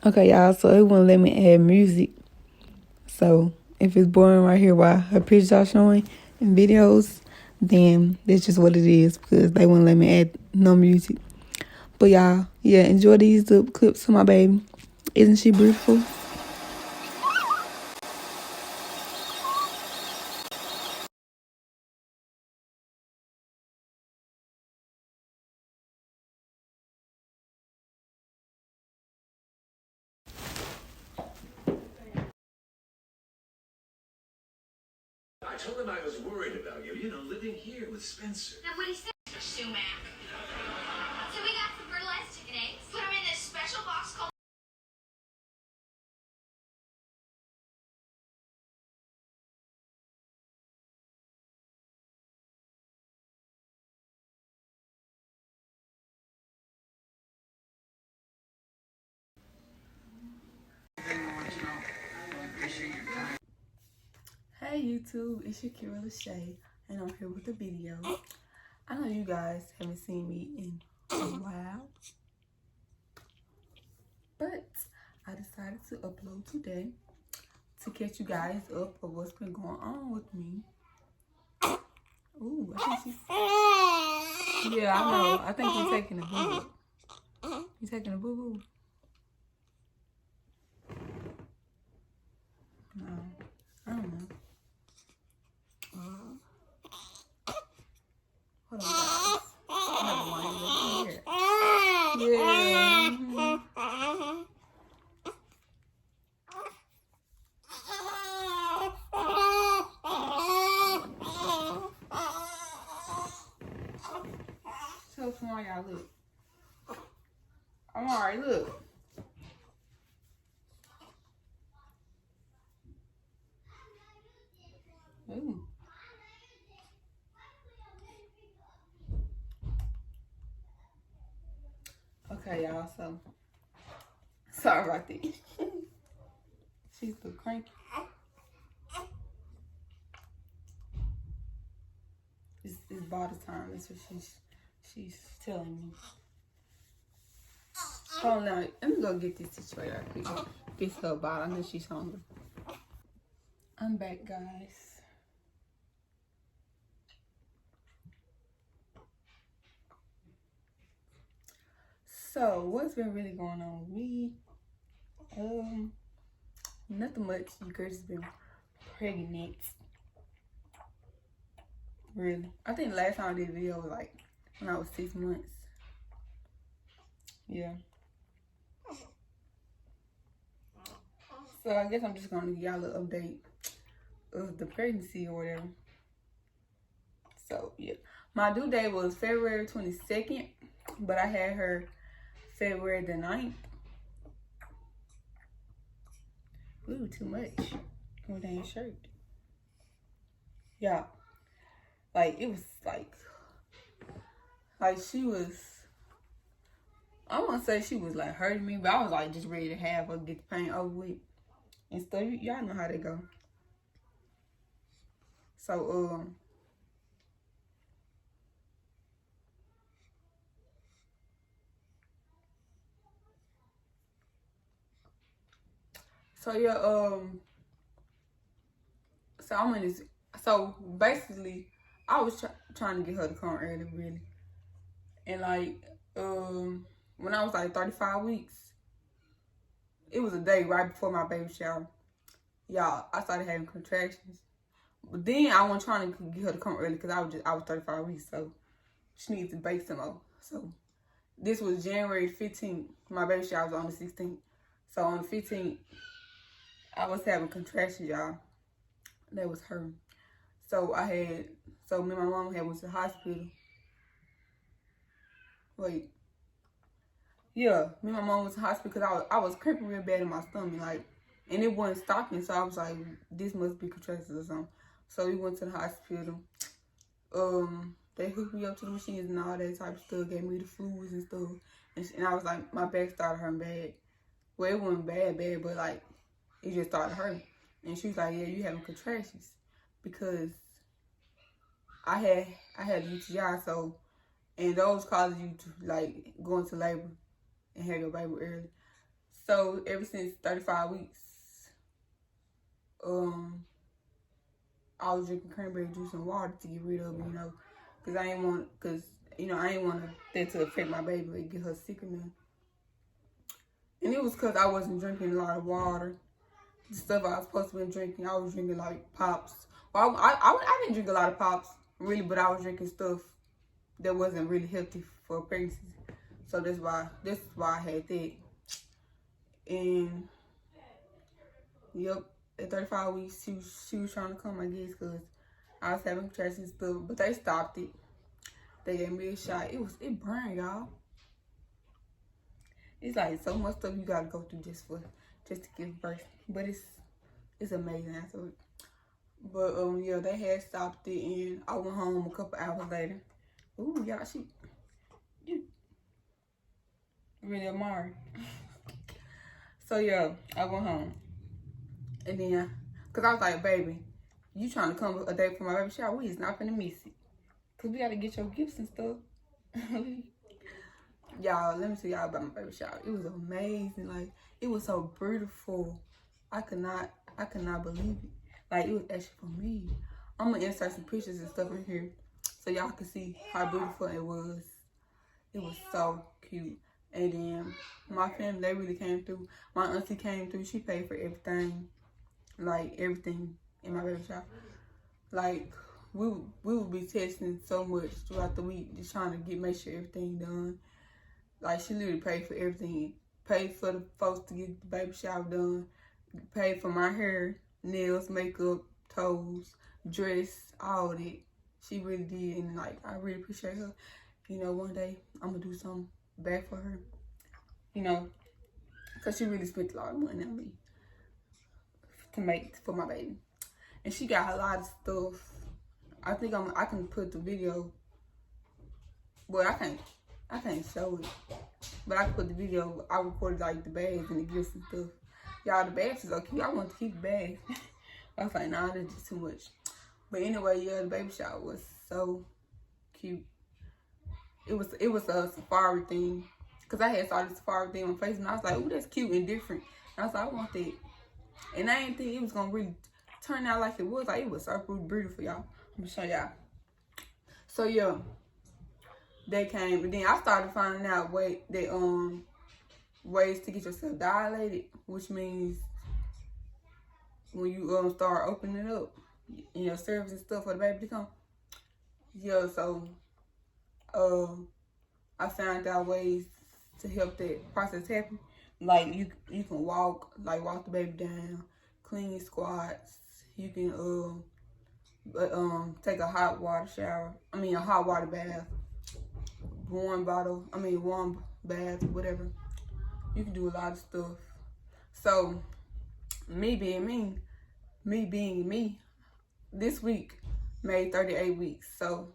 Okay, y'all, so it wouldn't let me add music. So if it's boring right here while her pictures are showing and videos, then that's just what it is because they wouldn't let me add no music. But y'all, yeah, enjoy these clips of my baby. Isn't she beautiful? I told him I was worried about you, living here with Spencer. And what he said, sumac. So we got some fertilized chicken eggs, put them in this special box called... Hey YouTube, it's Shakira Lachey, and I'm here with a video. I know you guys haven't seen me in a while, but I decided to upload today to catch you guys up of what's been going on with me. Ooh, I think she's... Yeah, I know. I think you're taking a boo-boo. You taking a boo-boo? No, I don't know. Hold on, guys. Another one over here. Yeah. So small, y'all. Look. I'm alright. Look. Ooh. Okay, y'all. So sorry about that. She's still cranky. It's bottle time. That's what she's telling me. Oh no, let me go get this situated right quick. This her bottle. I know she's hungry. I'm back, guys. So what's been really going on with me? Nothing much. You girls has been pregnant. Really. I think the last time I did a video was like when I was 6 months. Yeah. So I guess I'm just gonna give y'all an update of the pregnancy or whatever. So yeah. My due date was February 22nd, but I had her February the 9th. Ooh, too much. Oh, dang shirt. Yeah. Like, it was like she was, I won't say she was like hurting me, but I was like just ready to have her get the pain over with and stuff. Y'all know how they go. So, yeah, so I'm in this, so basically, I was trying to get her to come early, really. And like, when I was like 35 weeks, it was a day right before my baby shower. Y'all, I started having contractions. But then I wasn't trying to get her to come early because I was 35 weeks, so she needs to bake some more. So this was January 15th. My baby shower was on the 16th. So on the 15th, I was having contractions, y'all. That was her. So me and my mom went to the hospital. Wait. Yeah, me and my mom was in the hospital because I was cramping real bad in my stomach, like, and it wasn't stopping. So I was like, this must be contractions or something. So we went to the hospital. They hooked me up to the machines and all that type of stuff, gave me the fluids and stuff. And I was like, my back started hurting bad. Well, it wasn't bad, but like, it just started hurting. And she was like, yeah, you having contractions. Because I had UTI, so, and those causes you to like go into labor and have your baby early. So ever since 35 weeks, I was drinking cranberry juice and water to get rid of it, because I ain't want that to affect my baby and get her sick or nothing. And it was because I wasn't drinking a lot of water. The stuff I was supposed to be drinking, I was drinking like pops. Well, I didn't drink a lot of pops, really, but I was drinking stuff that wasn't really healthy for pregnancy. So that's why I had that. And yep, at 35 weeks, she was trying to come, I guess, because I was having contractions and stuff, but they stopped it. They gave me a shot. It burned, y'all. It's like so much stuff you gotta go through just to give birth, but it's amazing afterwards. But yeah, they had stopped it, and I went home a couple hours later. Ooh, y'all, you really Amari. So yeah, I went home, and then cause I was like, baby, you trying to come a day for my baby shower? We is not gonna miss it, cause we gotta get your gifts and stuff. Y'all, let me tell y'all about my baby shower. It was amazing. Like, it was so beautiful. I could not believe it. Like, it was actually for me. I'm gonna insert some pictures and stuff in here so y'all can see how beautiful it was. It was so cute. And then my family, they really came through. My auntie came through. She paid for everything. Like, everything in my baby shower. Like, we would be testing so much throughout the week, just trying to make sure everything done. Like, she literally paid for everything. Paid for the folks to get the baby shower done. Paid for my hair, nails, makeup, toes, dress, all that. She really did, and like, I really appreciate her. One day I'm gonna do something back for her. Cause she really spent a lot of money on me to make for my baby, and she got a lot of stuff. I think I can put the video. Well, I can't show it, but I can put the video. I recorded like the bags and the gifts and stuff. Y'all, the bags is so cute. I want to keep the bags. I was like, nah, that's just too much. But anyway, yeah, the baby shower was so cute. It was a safari thing, cause I had saw the safari thing on Facebook, and I was like, ooh, that's cute and different. And I was like, I want that. And I didn't think it was gonna really turn out like it was. Like, it was so beautiful, y'all. I'm gonna show y'all. So yeah, they came, and then I started finding out ways to get yourself dilated, which means when you start opening it up in your cervix and stuff for the baby to come. Yeah, so I found out ways to help that process happen. Like, you can walk the baby down, clean squats. You can take a hot water bath, warm bath, whatever. You can do a lot of stuff. So, me being me, this week made 38 weeks. So,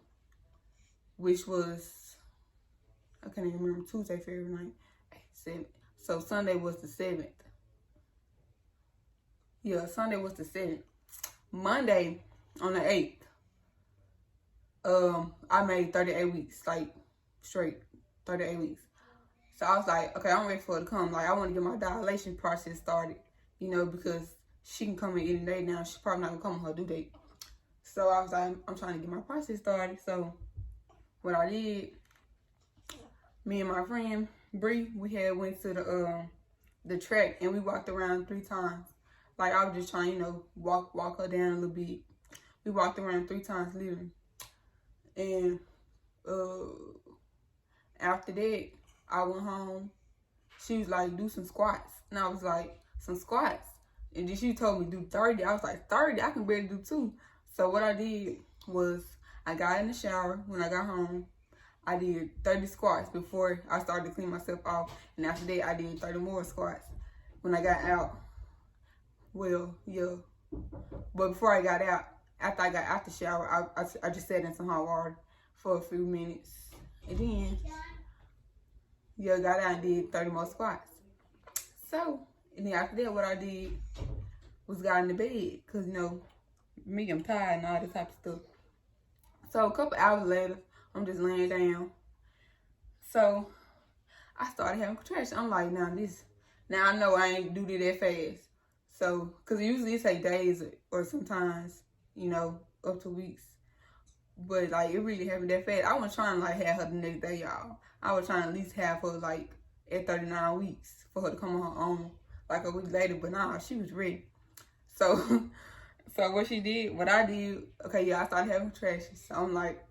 which was, I can't even remember, Tuesday, February 9th, 7th. So Sunday was the 7th. Yeah, Sunday was the 7th. Monday on the 8th, I made 38 weeks, like straight 38 weeks. So I was like, okay, I'm ready for it to come. Like, I want to get my dilation process started, because she can come in any day now. She's probably not gonna come on her due date. So I was like, I'm trying to get my process started. So what I did, me and my friend Bree, we had went to the track, and we walked around 3 times. Like, I was just trying, walk her down a little bit. We walked around 3 times literally. And after that, I went home. She was like, do some squats. And I was like, some squats. And then she told me do 30. I was like, 30? I can barely do 2. So what I did was, I got in the shower when I got home. I did 30 squats before I started to clean myself off. And after that, I did 30 more squats when I got out. Well, yeah. But before I got out, after I got out the shower, I just sat in some hot water for a few minutes. And then, yeah, got out and did 30 more squats. So, and then after that, what I did was got in the bed. Because, me, I'm tired and all this type of stuff. So, a couple hours later, I'm just laying down. So, I started having contractions. I'm like, nah, this Now I know I ain't do that fast. So, cause usually it take days or sometimes, up to weeks. But like it really happened that fast. I was trying to like have her the next day, y'all. I was trying to at least have her like at 39 weeks for her to come on her own like a week later. But nah, she was ready. So, so what I did, okay, yeah, I started having contractions. So I'm like,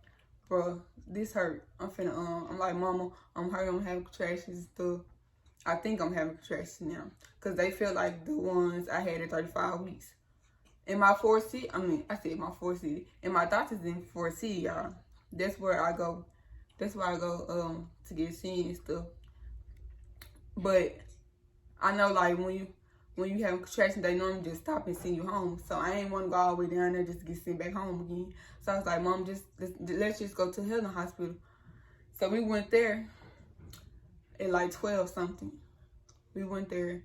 bro, this hurt. I'm like, mama, I'm hurt. I'm having contractions and stuff. I think I'm having contractions now. Because they feel like the ones I had at 35 weeks. In my 4C, I said my 4C. And my doctor's in 4C, y'all. That's where I go. That's where I go to get seen and stuff. But I know like when you have contractions, they normally just stop and send you home. So I ain't want to go all the way down there just to get sent back home again. So I was like, Mom, let's just go to Helen Hospital. So we went there at like 12 something. We went there,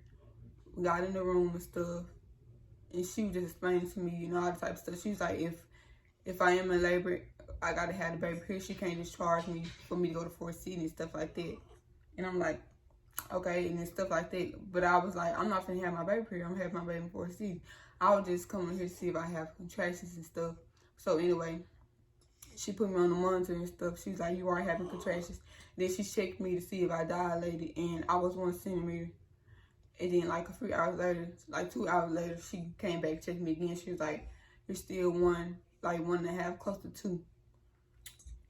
we got in the room and stuff. And she was just explaining to me, all the type of stuff. She was like, if I am in labor, I gotta have the baby here. She can't discharge me for me to go to 4C and stuff like that. And I'm like, okay, and then stuff like that. But I was like, I'm not gonna have my baby here. I'm gonna have my baby in 4C. I was just coming here to see if I have contractions and stuff. So anyway, she put me on the monitor and stuff. She was like, you are having contractions. Then she checked me to see if I dilated, and I was 1 centimeter. And then like a few hours later, like 2 hours later, she came back, checked me again. She was like, you're still 1.5, close to 2.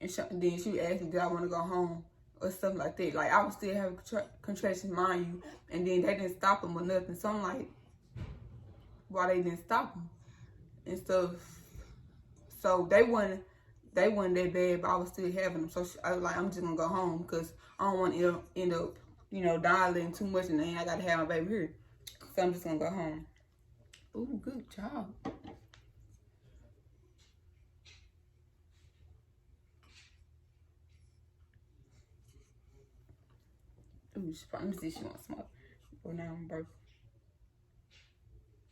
And then she asked me, did I want to go home or something like that. Like I was still having contractions, mind you. And then they didn't stop them or nothing. So I'm like, why they didn't stop them and stuff. So they wasn't that bad, but I was still having them. So I was like, I'm just gonna go home because I don't want to end up, dilating too much, and then I gotta have my baby here. So I'm just gonna go home. Ooh, good job. Ooh, let me see if she wants smoke. Go down, bro.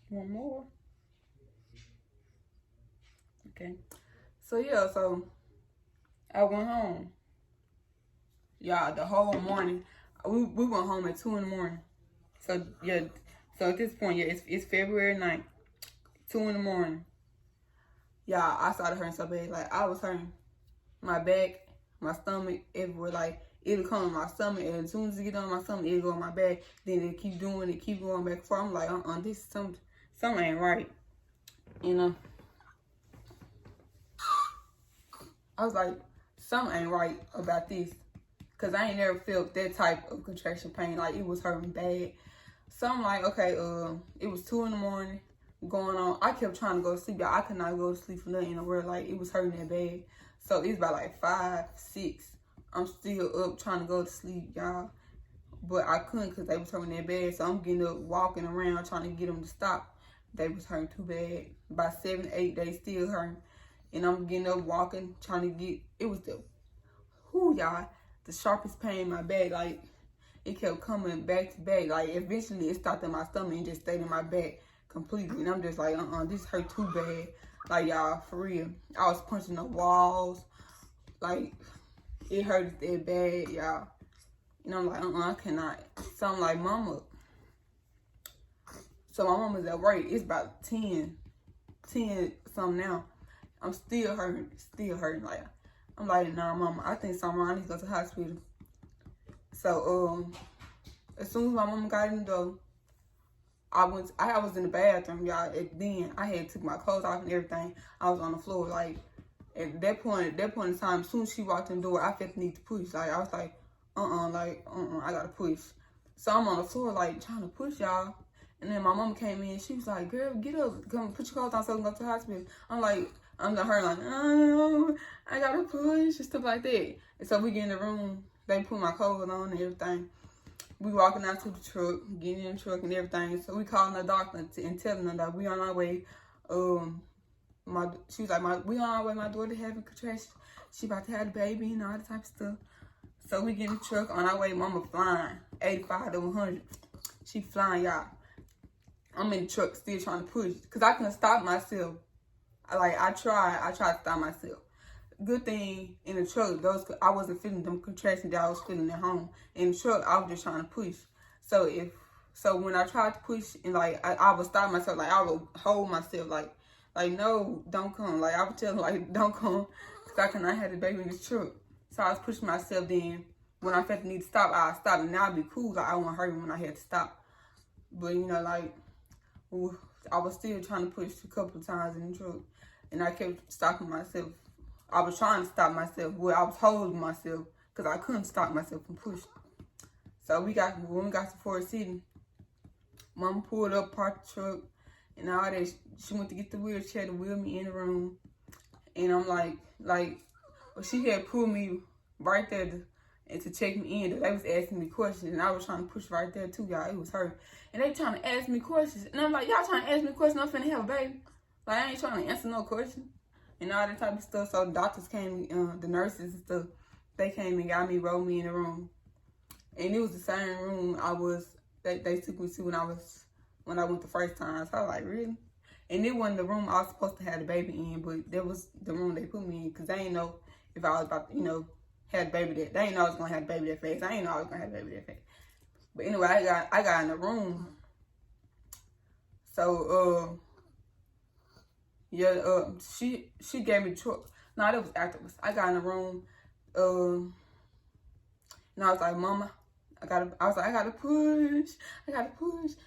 You want more? Okay. So yeah, so I went home. Y'all, the whole morning. We went home at 2 in the morning. So yeah, so at this point, yeah, it's February 9th, 2 in the morning. Y'all, I started hurting so bad. Like I was hurting my back, my stomach, everywhere. Like it'll come on my stomach, and as soon as it get on my stomach, it'll go on my back. Then it keep doing it, keep going back and forth. I'm like, this is something ain't right. I was like, something ain't right about this. Because I ain't never felt that type of contraction pain. Like, it was hurting bad. So I'm like, okay, it was 2 in the morning going on. I kept trying to go to sleep. Y'all, I could not go to sleep for nothing in the world. Like, it was hurting that bad. So it's about like 5, 6. I'm still up trying to go to sleep, y'all. But I couldn't because they was hurting that bad. So I'm getting up, walking around, trying to get them to stop. They was hurting too bad. By 7, 8, they still hurting. And I'm getting up, walking, trying to get, it was y'all, the sharpest pain in my back. Like, it kept coming back to back. Like, eventually it stopped in my stomach and just stayed in my back completely. And I'm just like, this hurt too bad. Like, y'all, for real. I was punching the walls. Like, it hurt that bad, y'all. And I'm like, I cannot. So I'm like, Mama. So my mama's at work. It's about 10 something now. I'm still hurting. Like, I'm like, nah, Mama, I think something wrong. I need to go to the hospital. So, as soon as my mama got in the door, I was in the bathroom, y'all. Then I had took my clothes off and everything. I was on the floor. Like, at that point in time, as soon as she walked in the door, I felt the need to push. Like, I was like, I gotta push. So I'm on the floor, like, trying to push, y'all. And then my mama came in. She was like, girl, get up. Come put your clothes on so we can go to the hospital. I'm like, I gotta push and stuff like that. And so we get in the room. They put my clothes on and everything. We walking out to the truck, getting in the truck and everything. So we calling the doctor and telling her that we on our way. She was like, we on our way. My daughter having contractions. She about to have the baby and all that type of stuff. So we get in the truck on our way. Mama flying 85 to 100. She flying, y'all. I'm in the truck still trying to push because I couldn't stop myself. I tried to stop myself. Good thing in the truck, I wasn't feeling them contractions that I was feeling at home. In the truck, I was just trying to push. So if So when I tried to push and like I would stop myself, like I would hold myself, like no, don't come. Like I would tell him like don't come, cause I cannot have the baby in this truck. So I was pushing myself. Then when I felt the need to stop, I stopped, and now I'd be cool. Like I wouldn't hurt him when I had to stop. But you know, like I was still trying to push a couple of times in the truck, and I kept stopping myself. I was trying to stop myself. Well, I was holding myself because I couldn't stop myself from pushing. So when we got to Forest City, Mama pulled up, parked the truck, and all that. She went to get the wheelchair to wheel me in the room, and I'm like, well, she had pulled me right there to check me in. They was asking me questions, and I was trying to push right there too, y'all. It was her, and they trying to ask me questions, and I'm like, y'all trying to ask me questions? I'm finna have a baby. Like I ain't trying to answer no question, and all that type of stuff. So the doctors came, the nurses and stuff. They came and got me, rolled me in the room, and it was the same room they took me to when I went the first time. So I was like, really? And it wasn't the room I was supposed to have the baby in, but that was the room they put me in, because they didn't know if I was about to, have the baby that. They didn't know I was gonna have the baby that fast. I didn't know I was gonna have the baby that fast. But anyway, I got in the room. So she gave me truck. No, that was afterwards. I got in the room, and I was like, Mama, I gotta push. And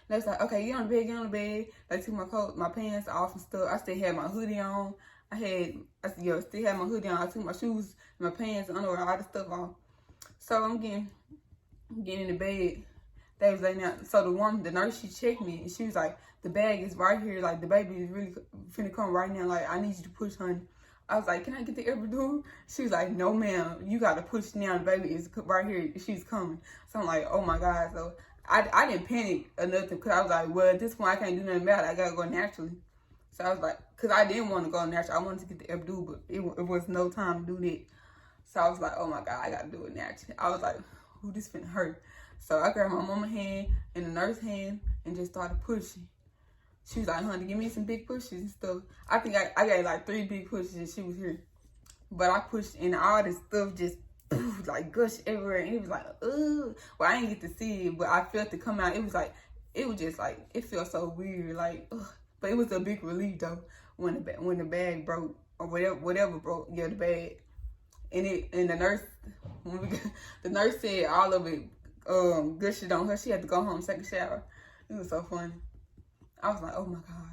they was like, okay, get on the bed. They took my coat, my pants off and stuff. I still had my hoodie on. I still had my hoodie on. I took my shoes, my pants, underwear, all the stuff off. So I'm getting in the bed. They was laying out. So the nurse, she checked me, and she was like, the bag is right here. Like, the baby is really finna come right now. Like, I need you to push, honey. I was like, can I get the epidural? She was like, no, ma'am. You got to push now. The baby is right here. She's coming. So I'm like, oh, my God. So I didn't panic or nothing, because I was like, well, at this point, I can't do nothing about it. I got to go naturally. So I was like, because I didn't want to go natural. I wanted to get the epidural, but it was no time to do that. So I was like, oh, my God, I got to do it naturally. I was like, ooh, this finna hurt. So I grabbed my mama's hand and the nurse's hand and just started pushing. She was like, honey, give me some big pushes and stuff. I think I got like 3 big pushes and she was here. But I pushed and all this stuff just like gushed everywhere. And it was like, ugh. Well, I didn't get to see it, but I felt it come out. It was just like, it felt so weird. Like, ugh. But it was a big relief though when the bag broke or whatever broke. Yeah, the bag. And the nurse said all of it gushed on her. She had to go home and take a shower. It was so funny. I was like, oh my God.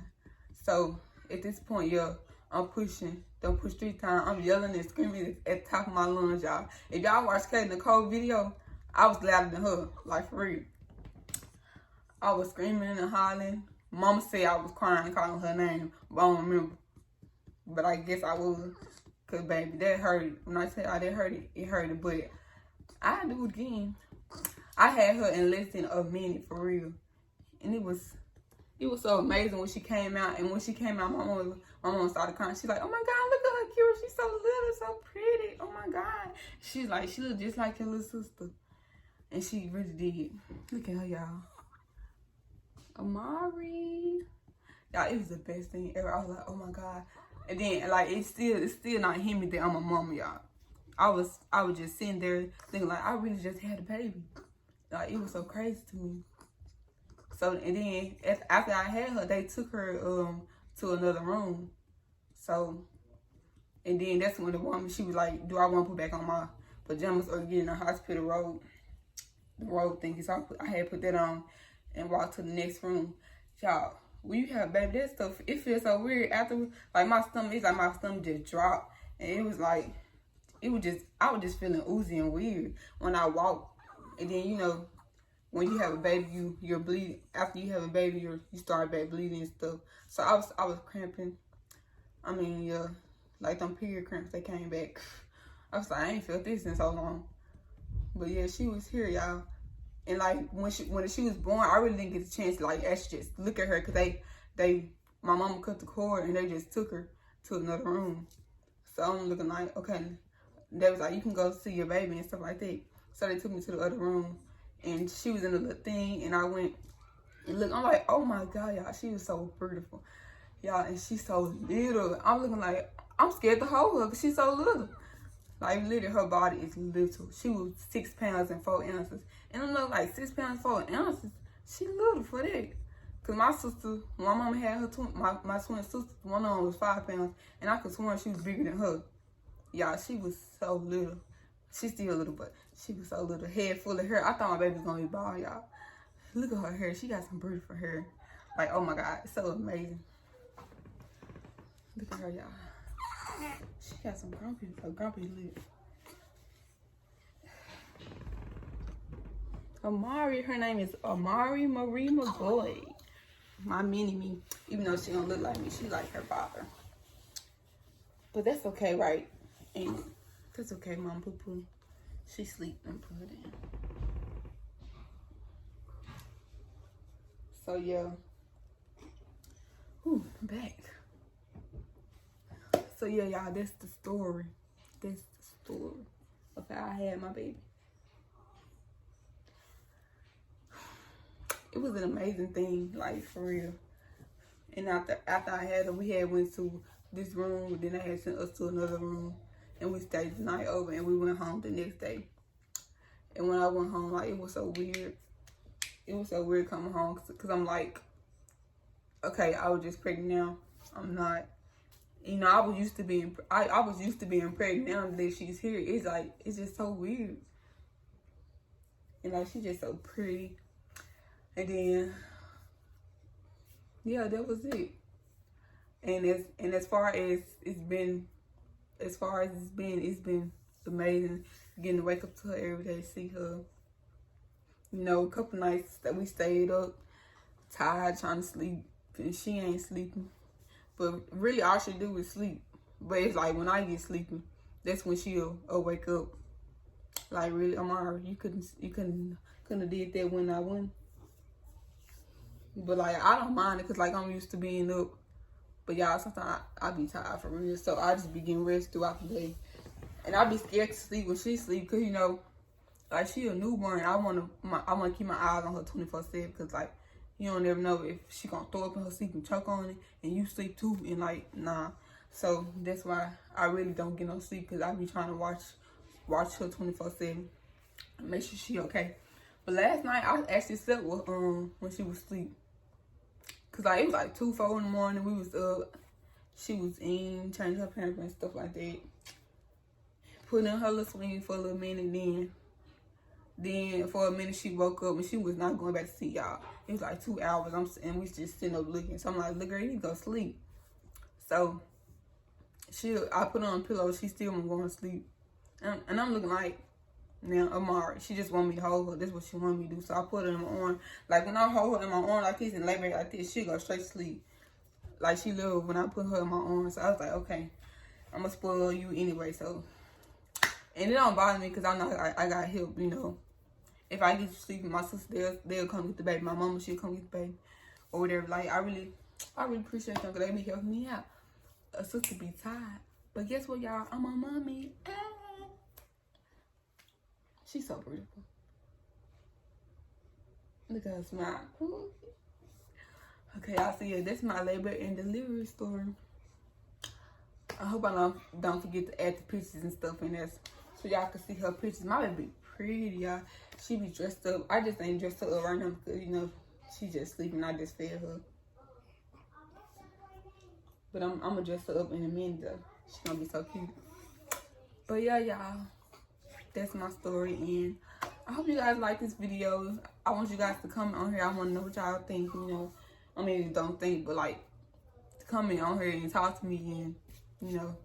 So at this point, yeah, I'm pushing. Don't push 3 times. I'm yelling and screaming at the top of my lungs, y'all. If y'all watch Kate Nicole video, I was louder than her, like for real. I was screaming and hollering. Mama said I was crying and calling her name, but I don't remember. But I guess I was, because baby, that hurt it. When I said I didn't hurt it, it hurt it. But I do it again. I had her in less than a minute, for real. And it was so amazing when she came out. And when she came out, my mom started crying. She's like, oh my God, look at her, Kira. She's so little, so pretty. Oh my God. She's like, she looked just like your little sister. And she really did. Look at her, y'all. Amari. Y'all, it was the best thing ever. I was like, oh my God. And then, like, it's still not hitting me that I'm a mama, y'all. I was just sitting there thinking, like, I really just had a baby. Like, it was so crazy to me. So, and then after I had her, they took her to another room. So, and then that's when the woman, she was like, do I want to put back on my pajamas or get in the hospital robe? The robe thingy. So I had put that on and walked to the next room. Y'all, when you have baby, that stuff, it feels so weird after, like my stomach just dropped. And it was like, I was just feeling oozy and weird when I walked. And then, when you have a baby, you're bleeding. After you have a baby, you start back bleeding and stuff. So I was cramping. I mean, yeah, like them period cramps, they came back. I was like, I ain't felt this in so long. But yeah, she was here, y'all. And like when she was born, I really didn't get the chance to like actually just look at her, because my mama cut the cord and they just took her to another room. So I'm looking like, okay. They was like, you can go see your baby and stuff like that. So they took me to the other room. And she was in a little thing, and I went and looked. I'm like, oh my God, y'all, she was so beautiful, y'all, and she's so little. I'm looking like, I'm scared to hold her because she's so little. Like, literally, her body is little. She was 6 pounds and 4 ounces, and I'm like 6 pounds 4 ounces. She little for that. Cause my sister, my mama had her my twin sister, one of them was 5 pounds, and I could swear she was bigger than her. Y'all, she was so little. She's still little, but she was so little. Head full of hair. I thought my baby was gonna be bald, y'all. Look at her hair. She got some beautiful hair. Like, oh my God, it's so amazing. Look at her, y'all. She got some grumpy lip. Amari, her name is Amari Marie McGoy. My mini-me. Even though she don't look like me, she like her father. But that's okay, right? And that's okay, Mom Poo Poo. She sleep and put it in. So yeah. Whew, I'm back. So yeah, y'all, that's the story. That's the story of how I had my baby. It was an amazing thing, like, for real. And after I had her, we had went to this room, then they had sent us to another room, and we stayed the night over, and we went home the next day. And when I went home, like, it was so weird. It was so weird coming home, because I'm like, okay, I was just pregnant now. I'm not. You know, I was used to being pregnant. Now that she's here, it's like, it's just so weird. And like, she's just so pretty. And then, yeah, that was it. And as far as it's been amazing getting to wake up to her every day, see her. You know, a couple nights that we stayed up, tired, trying to sleep, and she ain't sleeping. But really, all she do is sleep. But it's like when I get sleepy, that's when she'll wake up. Like, really, Amara, you couldn't have did that when I went. But like, I don't mind it, cause like I'm used to being up. But y'all, sometimes I be tired for real, so I just be getting rest throughout the day. And I be scared to sleep when she sleep, cause you know, like, she a newborn. I wanna keep my eyes on her 24/7, cause like, you don't never know if she gonna throw up in her sleep and choke on it, and you sleep too, and like, nah. So that's why I really don't get no sleep, cause I be trying to watch her 24/7, and make sure she okay. But last night I actually slept with when she was asleep, cause like it was like 2, 4 in the morning. We was up. She was in, changing her pampers and stuff like that. Put in her little swing for a little minute, then for a minute she woke up and she was not going back to sleep, y'all. It was like 2 hours, and we just sitting up looking. So I'm like, look, girl, you need to go sleep. So I put her on a pillow. She still wasn't going to sleep, and I'm looking like, now Amari, she just want me to hold her. That's what she want me to do. So I put her in my arm. Like, when I hold her in my arm like this and lay back like this, she go straight to sleep. Like, she loved when I put her in my arm. So I was like, okay, I'm gonna spoil you anyway. So, and it don't bother me, because I know I got help, you know. If I get to sleep, my sister, they'll come get the baby. My mama, she'll come get the baby, or whatever. Like, I really appreciate them, because they be helping me out. A sister be tired, but guess what, y'all? I'm a mommy. She's so beautiful. Look at her smile. Ooh. Okay, y'all see it. That's my labor and delivery story. I hope I don't forget to add the pictures and stuff in there, so y'all can see her pictures. My baby pretty, y'all. She be dressed up. I just ain't dressed her up right now, because, you know, she just sleeping. I just fed her. But I'm gonna dress her up in a minute, though. She's gonna be so cute. But yeah, y'all, that's my story, and I hope you guys like this video. I want you guys to comment on here. I want to know what y'all think, you know. I mean, don't think, but like, comment on here and talk to me, and you know.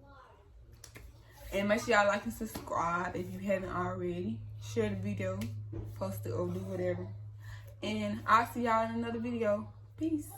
And make sure y'all like and subscribe if you haven't already. Share the video, post it, or do whatever. And I'll see y'all in another video. Peace.